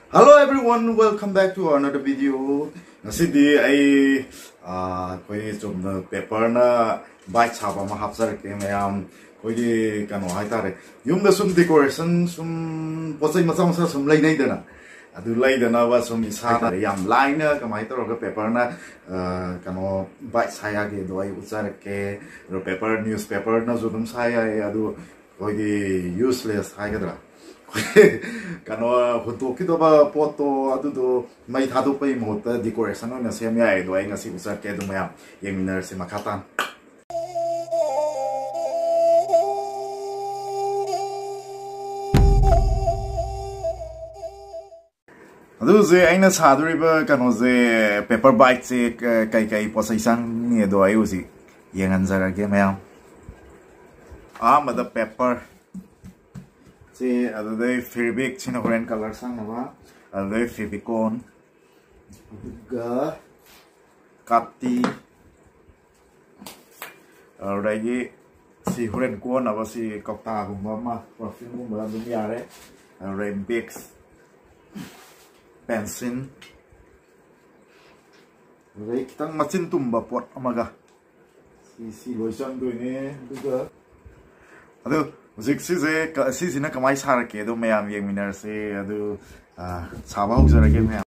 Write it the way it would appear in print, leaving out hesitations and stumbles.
Hello everyone, welcome back to another video. Ngasidi ay koi chumna paper na bite chapa ma hapsar ke mayam koi di kano haitare. Yung da sum decoration sum posay masang sum lay nay dana. Adu lay dana wa sum isa na yam line na kamay taro ka paper na kano bite saya ke do ay usar ke ro paper newspaper na zudum saya adu koi di useless hay kadra. Kano hutu kita ba poto adudo may thado pa yung mota decoration na siya may do ay nga si usar ke do mayam yeminar si makatan adu ze ay na saduri ba kano ze paper bite se kai posa isang ni do ay usi yengan zara ke mayam mada paper si ada deh fabric cina orange color sang nama ada deh fevicon juga kati lagi si orange kon apa si kokta gumba perfume gumba dunia re rain picks pencil lagi kita macin tumba pot amaga si lotion tuh ini juga aduh Musik sih na kamay sarke do mayam yang minar se adu sabah usara ke mayam